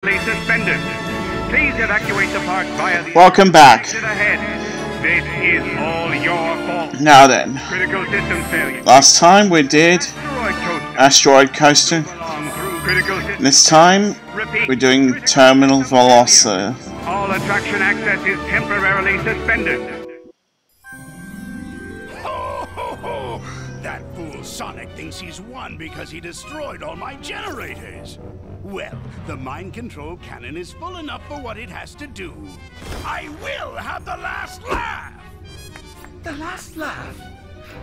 Suspended. Please evacuate the park via the Welcome back. ahead. This is all your fault. Now then, Critical system failure. last time we did Asteroid Coaster. Critical system. This time Repeat. we're doing Terminal Velocity. All attraction access is temporarily suspended. Ho, ho, ho! That fool Sonic thinks he's won because he destroyed all my generators. Well, the mind control cannon is full enough for what it has to do. I will have the last laugh! The last laugh?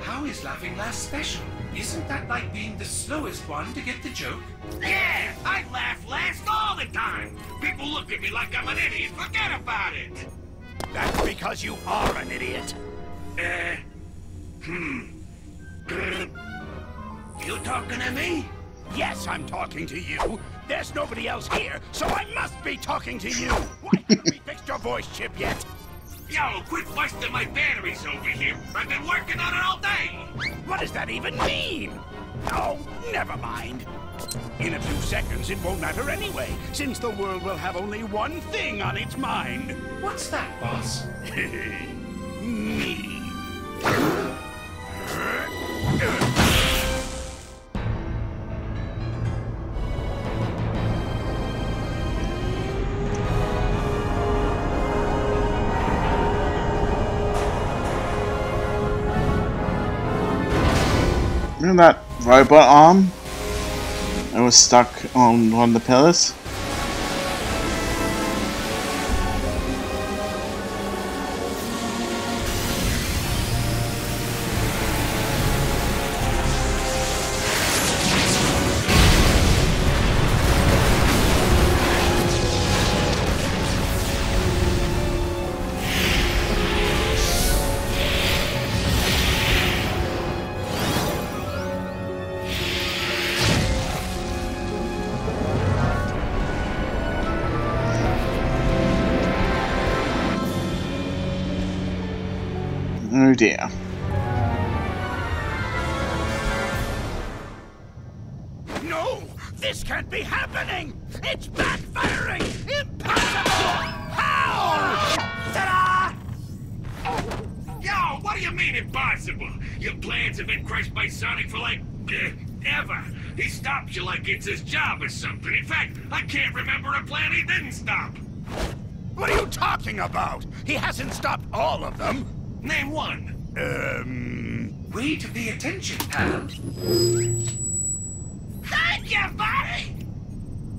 How is laughing last special? Isn't that like being the slowest one to get the joke? Yeah, I laugh last all the time. People look at me like I'm an idiot. Forget about it. That's because you are an idiot. You talking to me? Yes, I'm talking to you. There's nobody else here, so I must be talking to you. Why haven't we fixed your voice chip yet? Yo, quit busting my batteries over here. I've been working on it all day. What does that even mean? Oh, never mind. In a few seconds, it won't matter anyway, since the world will have only one thing on its mind. What's that, boss? Me. Remember that robot arm that was stuck on one of the pillars? Oh dear. No! This can't be happening! It's backfiring! Impossible! How? Ta-da! Yo, what do you mean impossible? Your plans have been crushed by Sonic for like, ever. He stops you like it's his job or something. In fact, I can't remember a plan he didn't stop. What are you talking about? He hasn't stopped all of them. Name one. Way to pay attention, pal. Thank you, buddy!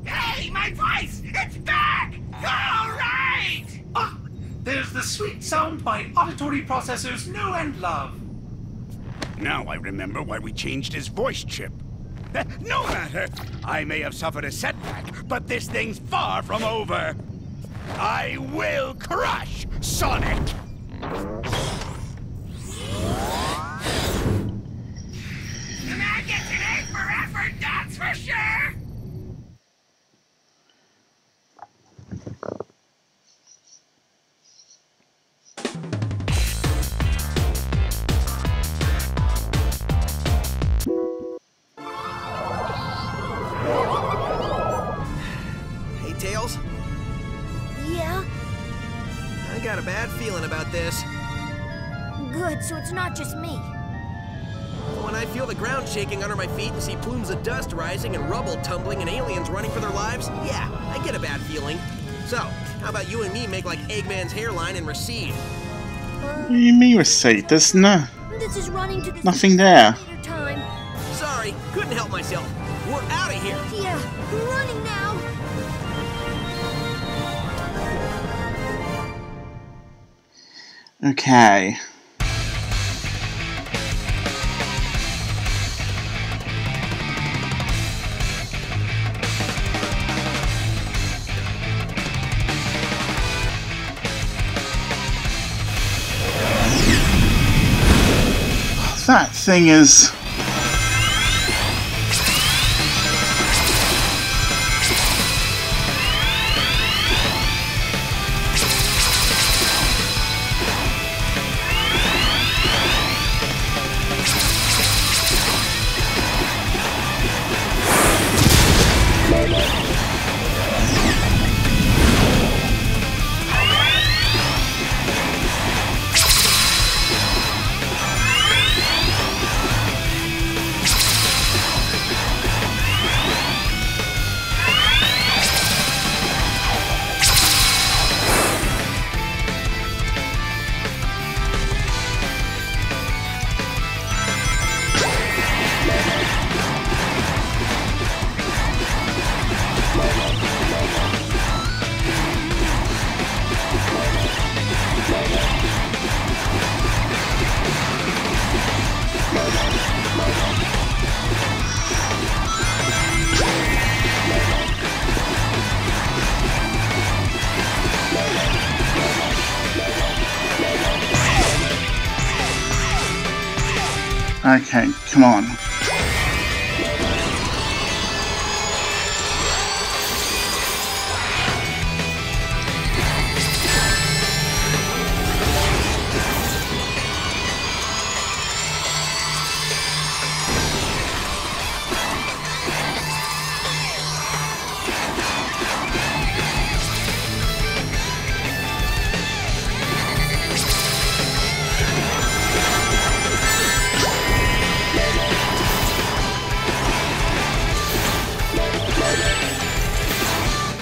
Hey, my voice! It's back! All right! Ah, there's the sweet sound my auditory processors know and love. Now I remember why we changed his voice chip. No matter! I may have suffered a setback, but this thing's far from over. I will crush Sonic! The man gets an A for effort, that's for sure! Hey, Tails. Yeah? I got a bad feeling about this. Good, so it's not just me. When I feel the ground shaking under my feet and see plumes of dust rising and rubble tumbling and aliens running for their lives, yeah, I get a bad feeling. So, how about you and me make like Eggman's hairline and recede? What do you mean receipt? There's This is running to the nothing there. time. Sorry, couldn't help myself. We're out of here. Yeah, we're running now. Okay. That thing is... Okay, come on.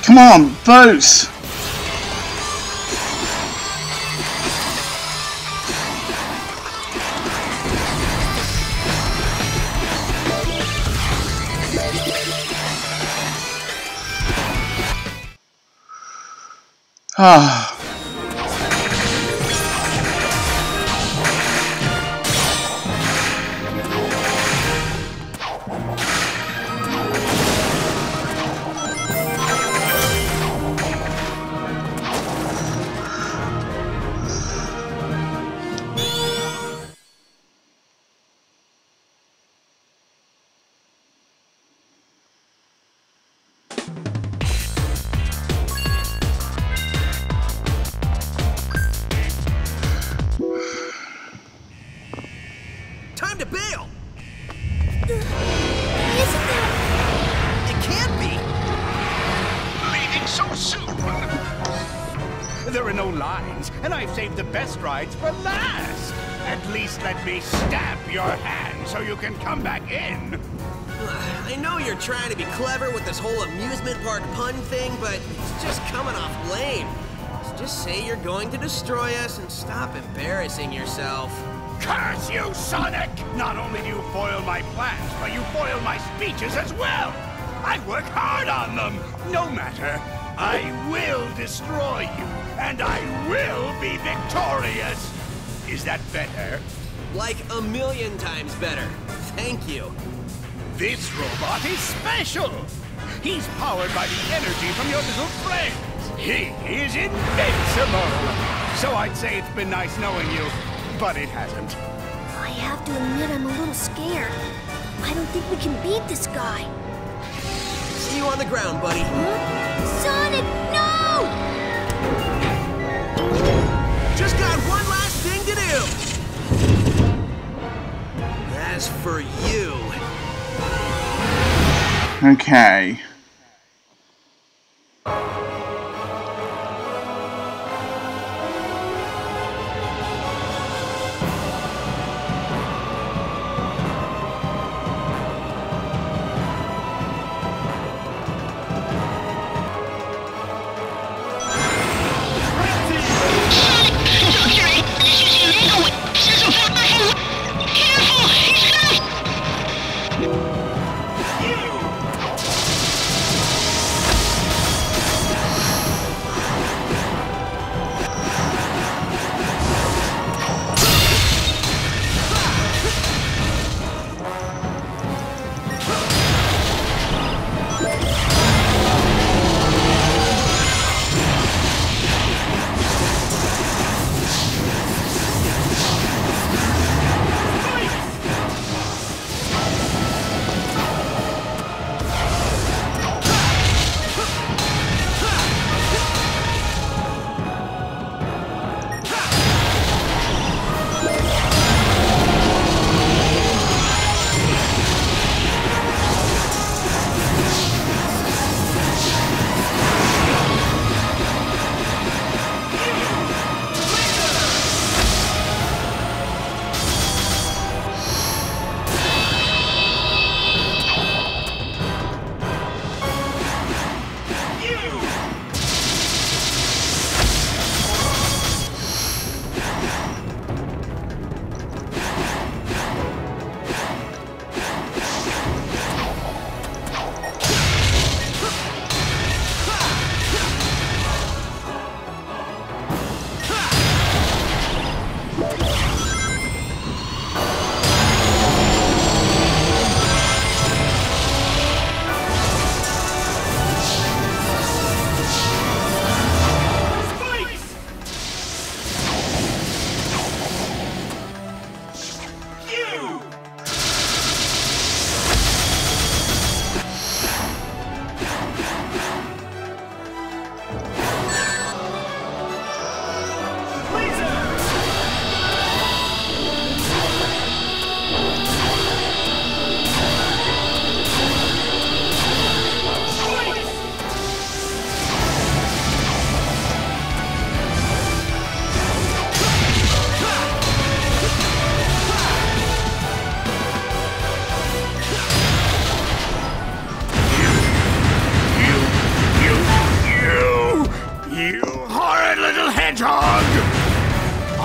Come on, boats! Ah. Time to bail! Isn't there? It can't be! Leaving so soon! There are no lines, and I've saved the best rides for last! At least let me stab your hand so you can come back in! I know you're trying to be clever with this whole amusement park pun thing, but it's just coming off lame. So just say you're going to destroy us and stop embarrassing yourself. Curse you, Sonic! Not only do you foil my plans, but you foil my speeches as well! I work hard on them! No matter, I will destroy you, and I will be victorious! Is that better? Like a million times better. Thank you. This robot is special! He's powered by the energy from your little friends! He is invincible! So I'd say it's been nice knowing you, but it hasn't. I have to admit I'm a little scared. I don't think we can beat this guy. See you on the ground, buddy. Huh? Sonic, no! Just got one last thing to do! As for you... Okay.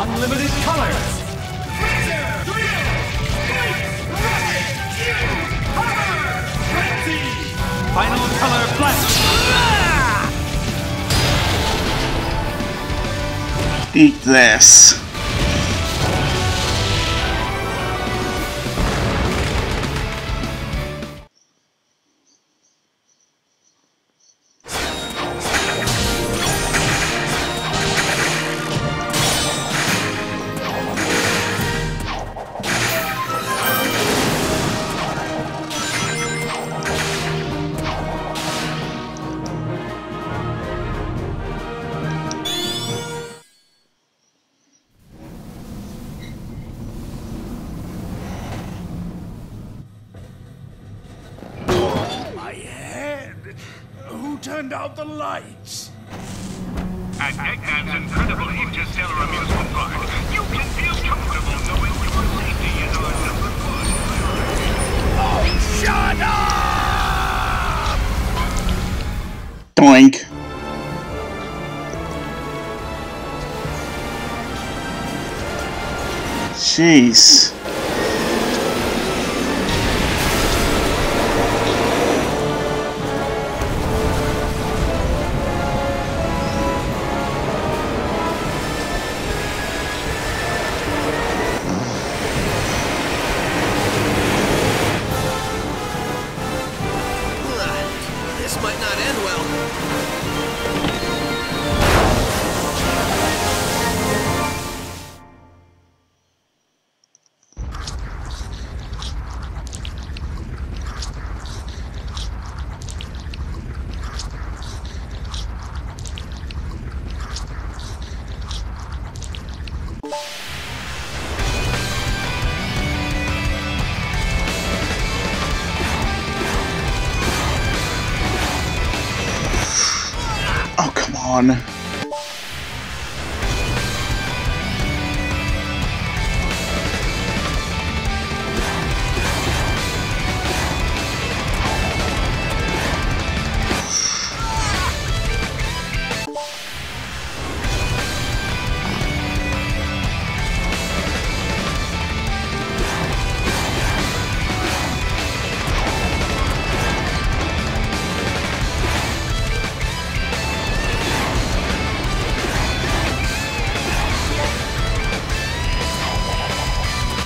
Unlimited colors. Laser, drill, blitz, rocket, shield, hammer, frenzy. Final color blast. Eat this. My head! Who turned out the lights? At Eggman's incredible interstellar amusement park, you can feel comfortable knowing your safety is on number one. Oh, shut up! Doink. Jeez. This might not end well. Oh, come on.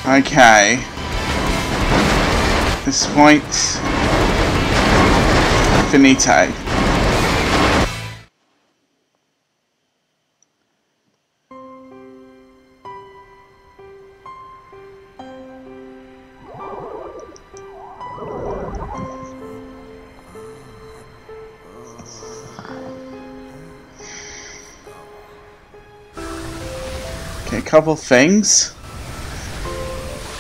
Okay. At this point, finito. Okay, a couple things.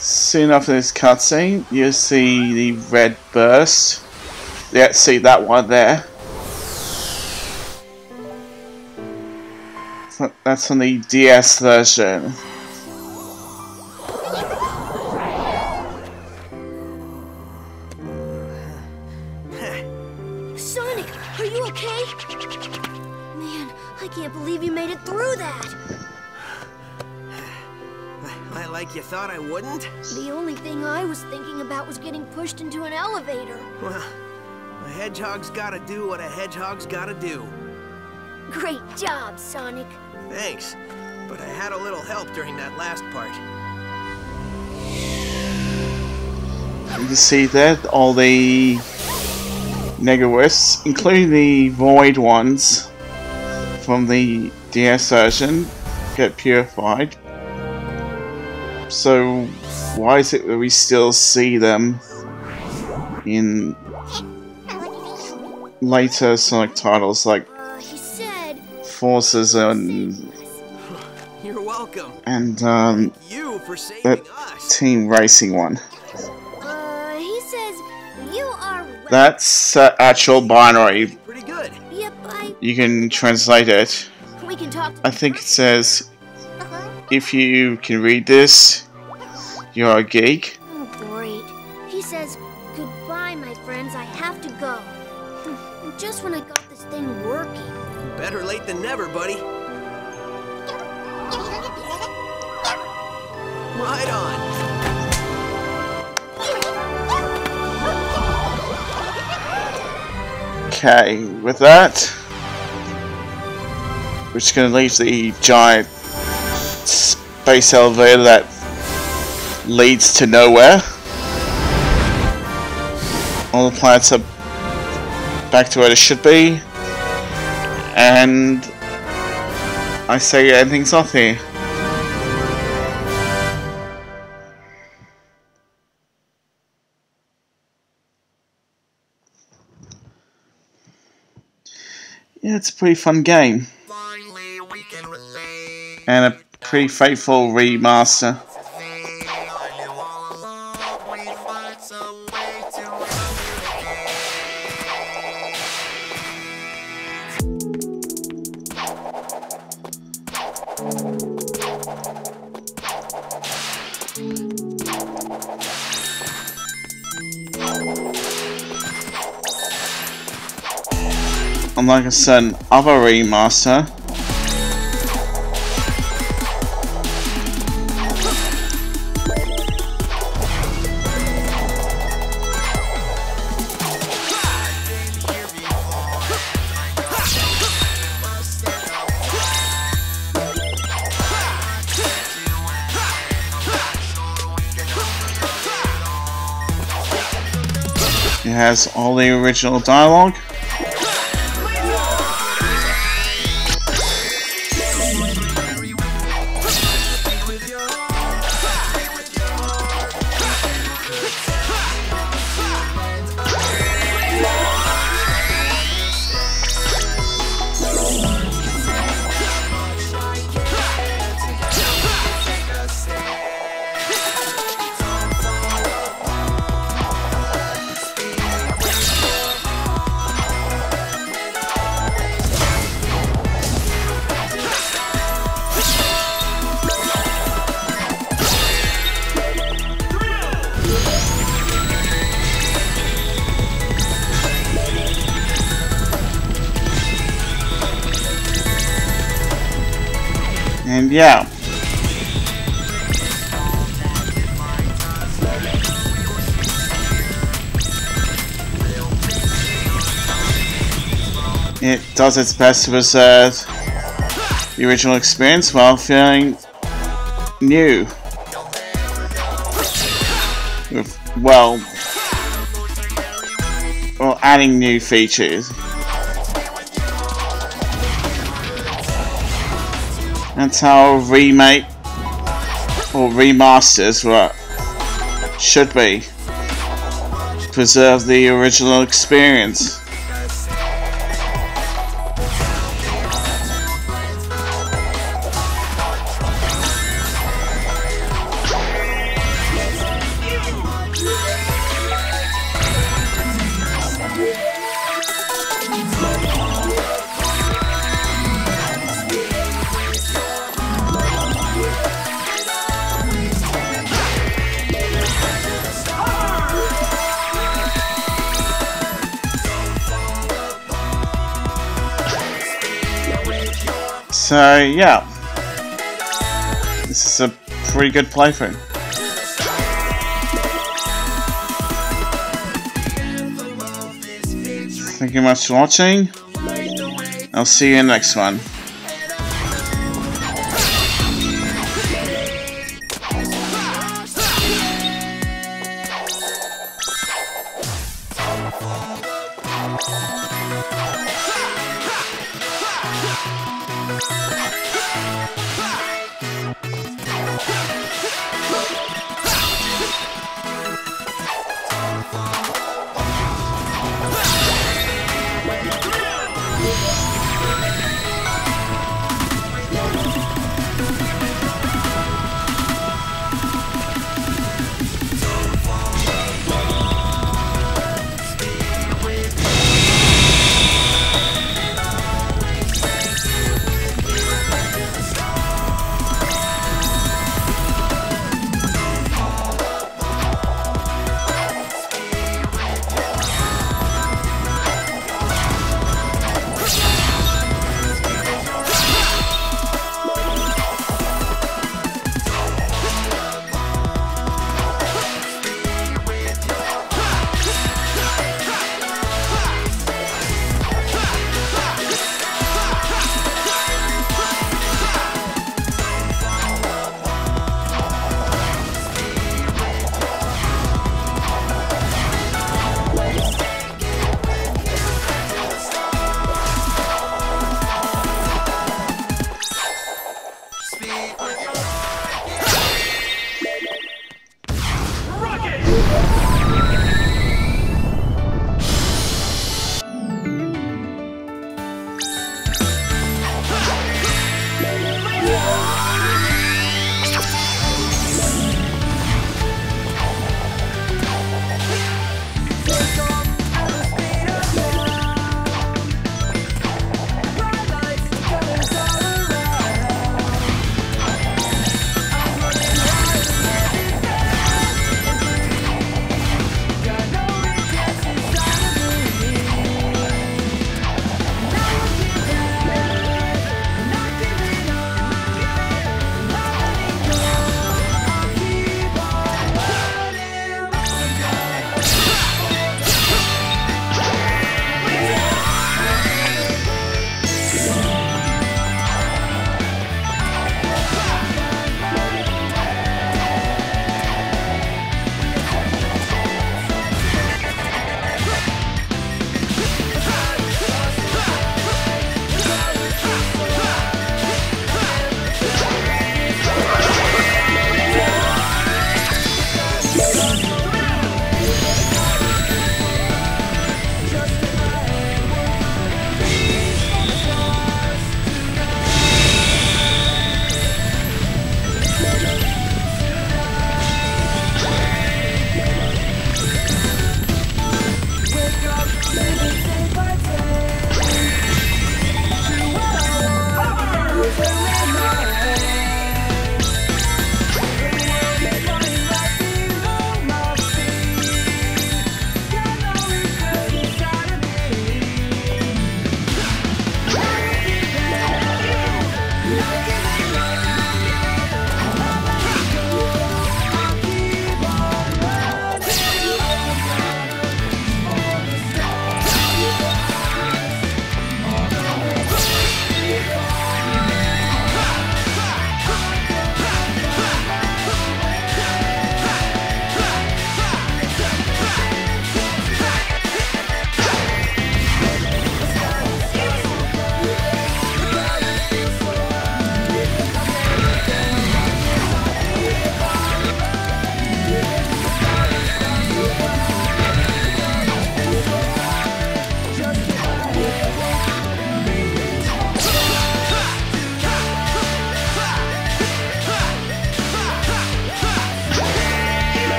Soon after this cutscene, you'll see the red burst. Yeah, see that one there. That's on the DS version. Sonic, are you okay? Man, I can't believe you made it through that. Like you thought I wouldn't? The only thing I was thinking about was getting pushed into an elevator. Well, a hedgehog's gotta do what a hedgehog's gotta do. Great job, Sonic. Thanks, but I had a little help during that last part. You see there, all the Wisps, including the void ones from the DS version, get purified. So, why is it that we still see them in later Sonic titles like He said... Forces and... You're welcome. And, you for saving that us. Team Racing one. He says you are... That's actual binary. Pretty good. Yep, You can translate it. We can talk... I think it says... If you can read this, you're a geek. Oh, great. He says, goodbye, my friends, I have to go. Just when I got this thing working. Better late than never, buddy. Right on. Okay, with that, we're just going to leave the giant space elevator that leads to nowhere. All the planets are back to where they should be, and I say everything's off here. Yeah, it's a pretty fun game. And a pretty faithful remaster. Unlike a certain other remaster, it has all the original dialogue. And yeah, it does its best to preserve the original experience while feeling new. With, well, adding new features. That's how a remake or remasters should be. Preserve the original experience. So yeah, this is a pretty good playthrough. Thank you much for watching. I'll see you in the next one.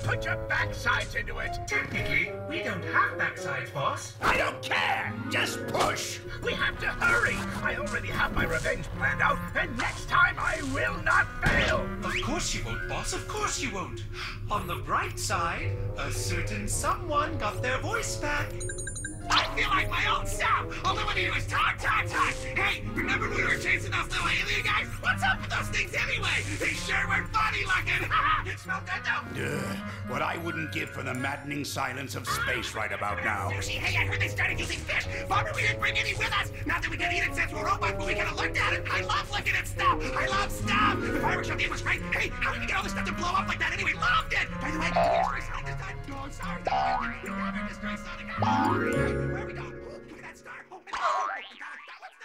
Put your backsides into it! Technically, we don't have backsides, boss. I don't care! Just push! We have to hurry! I already have my revenge planned out, and next time I will not fail! Of course you won't, boss. Of course you won't. On the bright side, a certain someone got their voice back. I feel like my old self! All I want to do is talk! Hey, remember when we were chasing those little alien guys? What's up with those things anyway? They sure were funny looking! Smell good though? What I wouldn't give for the maddening silence of space right about now. Sushi, hey, I heard they started using fish! Bummer we didn't bring any with us! Not that we can eat it since we're robots, but we could have looked at it! I love looking at stuff! I love stuff! The fireworks show was great! Hey, how did we get all this stuff to blow up like that anyway? Loved it! By the way, did we destroy Sonic this time? No, I'm sorry. We never destroy Sonic! Where are we going? Look at that star! Oh, my God! What's